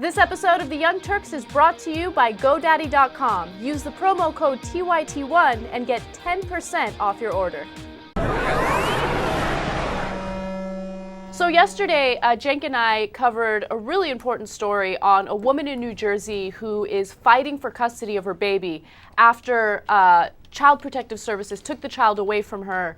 This episode of The Young Turks is brought to you by GoDaddy.com. Use the promo code TYT1 and get 10% off your order. So yesterday, Cenk and I covered a really important story on a woman in New Jersey who is fighting for custody of her baby after Child Protective Services took the child away from her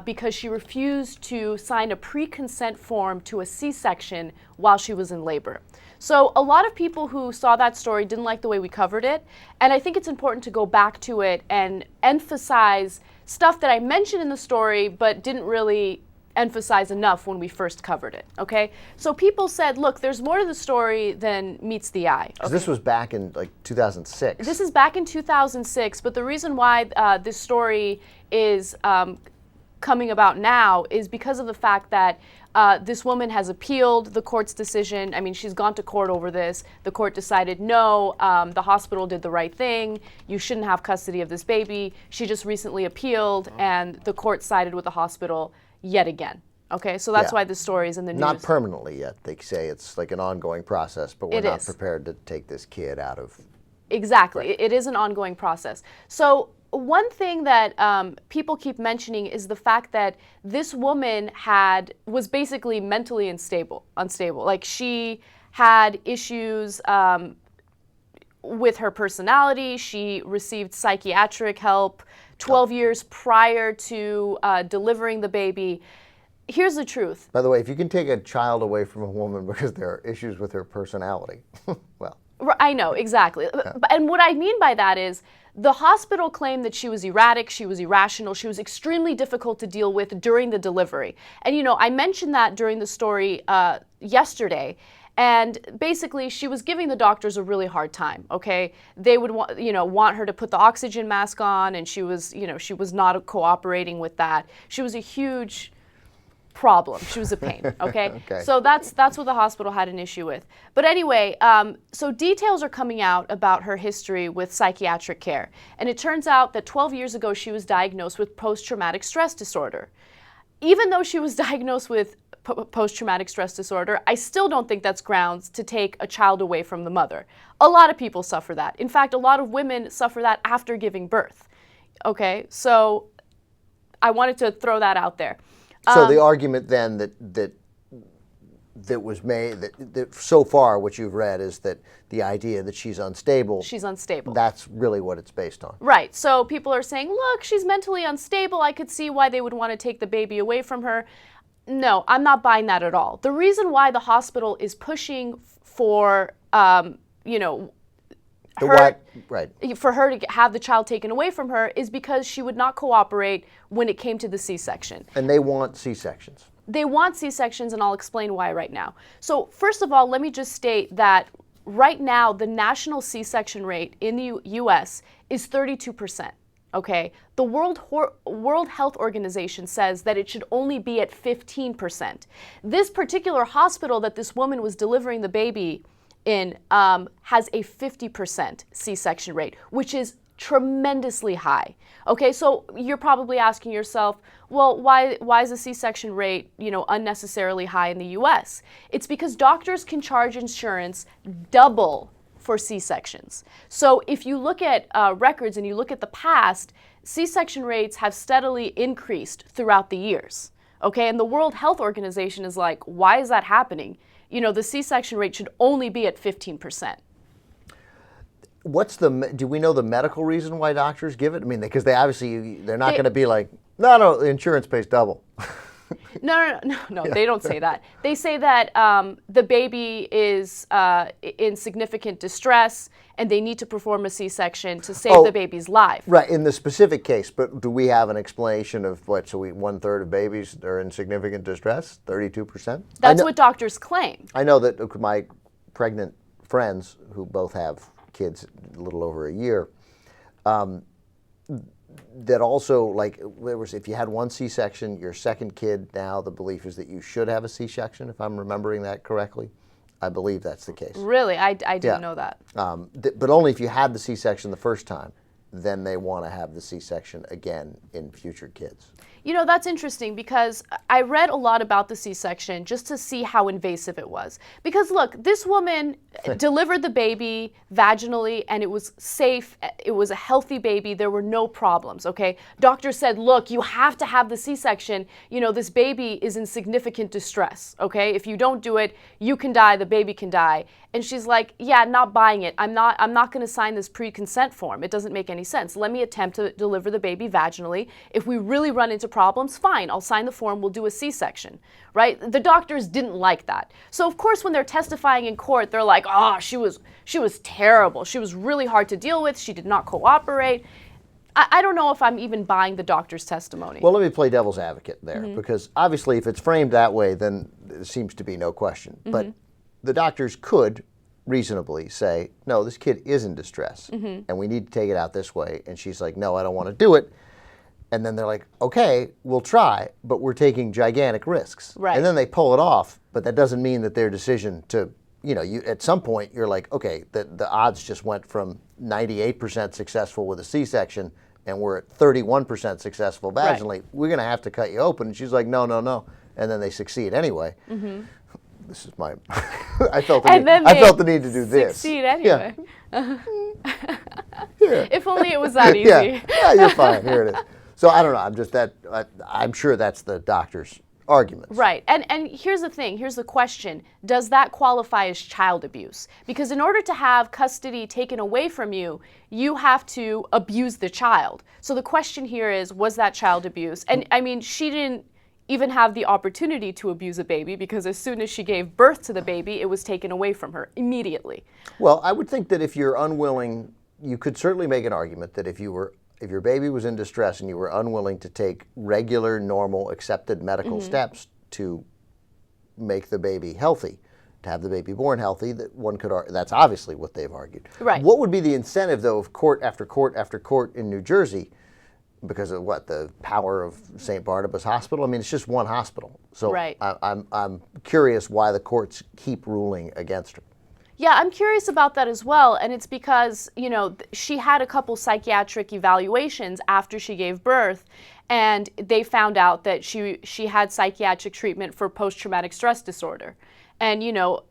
because she refused to sign a pre-consent form to a C-section while she was in labor. So a lot of people who saw that story didn't like the way we covered it, and I think it's important to go back to it and emphasize stuff that I mentioned in the story but didn't really emphasize enough when we first covered it, okay? So people said, look, there's more to the story than meets the eye. Okay? This was back in like 2006. This is back in 2006, but the reason why this story is coming about now is because of the fact that this woman has appealed the court's decision. I mean, she's gone to court over this. The court decided, no, the hospital did the right thing. You shouldn't have custody of this baby. She just recently appealed, and the court sided with the hospital yet again. Okay, so that's why this story is in the news. Not permanently yet. They say it's like an ongoing process, but we're not prepared to take this kid out of... Exactly. Right. It is an ongoing process. So one thing that people keep mentioning is the fact that this woman was basically mentally unstable. Like, she had issues with her personality. She received psychiatric help 12 years prior to delivering the baby. Here's the truth. By the way, if you can take a child away from a woman because there are issues with her personality, well. I know, exactly. Yeah. And what I mean by that is the hospital claimed that she was erratic, she was irrational, she was extremely difficult to deal with during the delivery. And, you know, I mentioned that during the story yesterday. And basically, she was giving the doctors a really hard time, okay? They would want her to put the oxygen mask on, and she was not cooperating with that. She was a huge problem. She was a pain, okay? Okay. So that's what the hospital had an issue with. But anyway, so details are coming out about her history with psychiatric care. And it turns out that 12 years ago, she was diagnosed with post-traumatic stress disorder. Even though she was diagnosed with post-traumatic stress disorder, I still don't think that's grounds to take a child away from the mother. A lot of people suffer that. In fact, a lot of women suffer that after giving birth. Okay, so I wanted to throw that out there. So the argument then that was made, that so far what you've read is that the idea that she's unstable. She's unstable. That's really what it's based on. Right. So people are saying, look, she's mentally unstable. I could see why they would want to take the baby away from her. No, I'm not buying that at all. The reason why the hospital is pushing for, for her to have the child taken away from her is because she would not cooperate when it came to the C-section. And they want C-sections. They want C-sections, and I'll explain why right now. So first of all, let me just state that right now the national C-section rate in the U.S. is 32%. Okay, the World Health Organization says that it should only be at 15%. This particular hospital that this woman was delivering the baby in has a 50% C-section rate, which is tremendously high. Okay, so you're probably asking yourself, well, why is the C-section rate, unnecessarily high in the U.S.? It's because doctors can charge insurance double for C-sections. So if you look at records and you look at the past, C-section rates have steadily increased throughout the years. Okay, and the World Health Organization is like, why is that happening? The C-section rate should only be at 15%. Do we know the medical reason why doctors give it? I mean, because they're not going to be like, no, the insurance pays double. No, they don't say that. They say that the baby is in significant distress and they need to perform a C-section to save the baby's life. Right, in the specific case, but do we have an explanation of what, so 1/3 of babies are in significant distress, 32%? That's what doctors claim. I know that my pregnant friends who both have kids a little over a year, that also, like, if you had one C-section, your second kid, now the belief is that you should have a C-section, if I'm remembering that correctly. I believe that's the case. Really? I didn't know that. But only if you had the C-section the first time, then they want to have the C-section again in future kids. You know, that's interesting because I read a lot about the C-section just to see how invasive it was. Because look, this woman delivered the baby vaginally and it was safe. It was a healthy baby. There were no problems, okay? Doctor said, look, you have to have the C-section. You know, this baby is in significant distress, okay? If you don't do it, you can die, the baby can die. And she's like, yeah, not buying it. I'm not going to sign this pre-consent form. It doesn't make any sense. Let me attempt to deliver the baby vaginally. If we really run into problems, fine, I'll sign the form, we'll do a C-section, right? The doctors didn't like that. So of course when they're testifying in court, they're like, oh, she was terrible. She was really hard to deal with. She did not cooperate. I don't know if I'm even buying the doctor's testimony. Well, let me play devil's advocate there, because obviously if it's framed that way, then there seems to be no question. But the doctors could reasonably say, no, this kid is in distress, and we need to take it out this way. And she's like, no, I don't want to do it. And then they're like, okay, we'll try, but we're taking gigantic risks. Right. And then they pull it off, but that doesn't mean that their decision to, you know, you at some point you're like, okay, the odds just went from 98% successful with a C-section and we're at 31% successful vaginally. Right. We're going to have to cut you open. And she's like, no, no, no. And then they succeed anyway. This is my, I felt the need to do this. Succeed anyway. Yeah. If only it was that easy. Yeah, you're fine. Here it is. So I don't know. I'm sure that's the doctor's argument. Right. And here's the thing. Here's the question. Does that qualify as child abuse? Because in order to have custody taken away from you, you have to abuse the child. So the question here is, was that child abuse? And I mean, she didn't even have the opportunity to abuse a baby because as soon as she gave birth to the baby, it was taken away from her immediately. Well, I would think that if you're unwilling, you could certainly make an argument that if your baby was in distress and you were unwilling to take regular, normal, accepted medical steps to make the baby healthy, to have the baby born healthy, that one could argue, that's obviously what they've argued. Right. What would be the incentive, though, of court after court after court in New Jersey, because of what, the power of St. Barnabas Hospital? I mean, it's just one hospital. So right. I'm curious why the courts keep ruling against her. Yeah, I'm curious about that as well, and it's because, you know, she had a couple psychiatric evaluations after she gave birth, and they found out that she had psychiatric treatment for post-traumatic stress disorder. And, you know,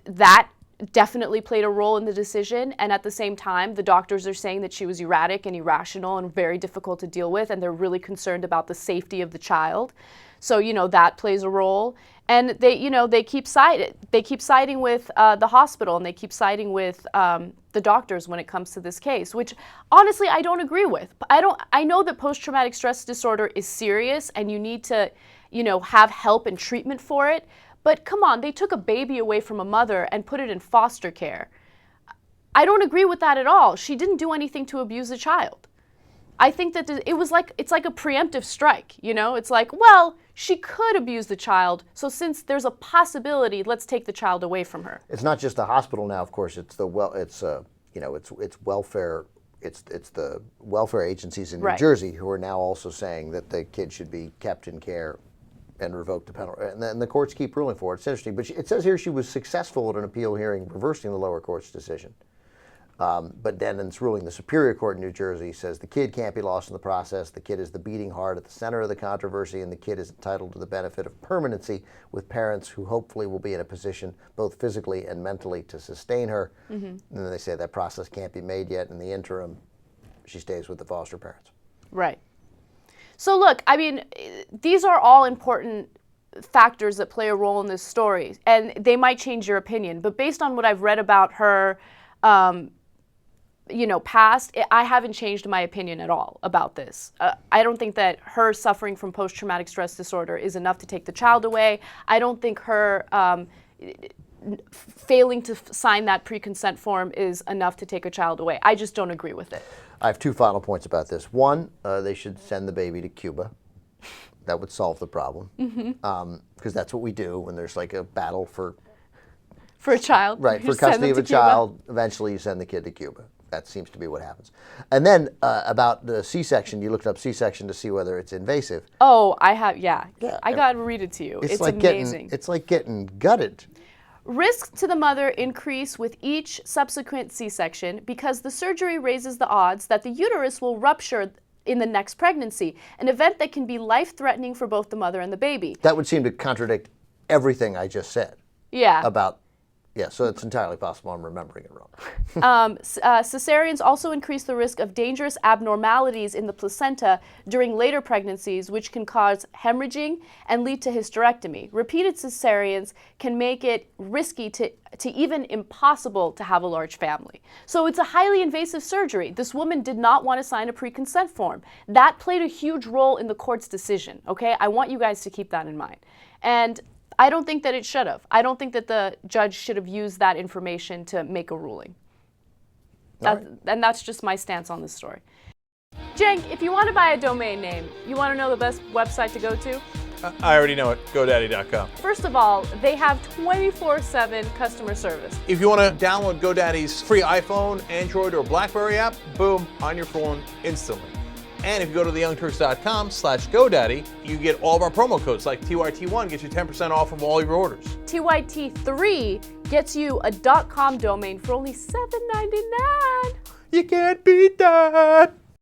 that definitely played a role in the decision, and at the same time, the doctors are saying that she was erratic and irrational and very difficult to deal with, and they're really concerned about the safety of the child. So, you know, that plays a role. And they keep siding with the hospital, and they keep siding with the doctors when it comes to this case, which honestly I don't agree with. I know that post-traumatic stress disorder is serious, and you need to, you know, have help and treatment for it. But come on, they took a baby away from a mother and put it in foster care. I don't agree with that at all. She didn't do anything to abuse a child. I think that it's like a preemptive strike, you know? It's like, well, she could abuse the child, so since there's a possibility, let's take the child away from her. It's not just the hospital now, of course. It's the welfare. It's the welfare agencies in New Right. Jersey who are now also saying that the kid should be kept in care and revoke the penalty. And then the courts keep ruling for it. It's interesting, but it says here she was successful at an appeal hearing reversing the lower court's decision. But then in its ruling, the Superior Court in New Jersey says the kid can't be lost in the process. The kid is the beating heart at the center of the controversy, and the kid is entitled to the benefit of permanency with parents who hopefully will be in a position both physically and mentally to sustain her. And then they say that process can't be made yet. In the interim, she stays with the foster parents. Right. So look, I mean, these are all important factors that play a role in this story, and they might change your opinion. But based on what I've read about her, past, I haven't changed my opinion at all about this. I don't think that her suffering from post-traumatic stress disorder is enough to take the child away. I don't think her failing to sign that pre-consent form is enough to take a child away. I just don't agree with it. I have two final points about this. One, they should send the baby to Cuba. That would solve the problem. Because that's what we do when there's like a battle for a child. Right, for custody of a child. Eventually you send the kid to Cuba. That seems to be what happens. And then about the C-section, you looked up C-section to see whether it's invasive. Oh, I have, yeah. I got to read it to you. It's like amazing. It's like getting gutted. Risks to the mother increase with each subsequent C-section because the surgery raises the odds that the uterus will rupture in the next pregnancy, an event that can be life-threatening for both the mother and the baby. That would seem to contradict everything I just said. Yeah. About, yeah, so it's entirely possible I'm remembering it wrong. Cesareans also increase the risk of dangerous abnormalities in the placenta during later pregnancies, which can cause hemorrhaging and lead to hysterectomy. Repeated cesareans can make it risky to even impossible to have a large family. So it's a highly invasive surgery. This woman did not want to sign a pre-consent form. That played a huge role in the court's decision, okay? I want you guys to keep that in mind. And I don't think that it should have. I don't think that the judge should have used that information to make a ruling. And that's just my stance on this story. Cenk, if you want to buy a domain name, you want to know the best website to go to? I already know it, GoDaddy.com. First of all, they have 24/7 customer service. If you want to download GoDaddy's free iPhone, Android, or BlackBerry app, boom, on your phone instantly. And if you go to theyoungturks.com/GoDaddy, you get all of our promo codes, like TYT1 gets you 10% off of all your orders. TYT3 gets you a .com domain for only $7.99. You can't beat that!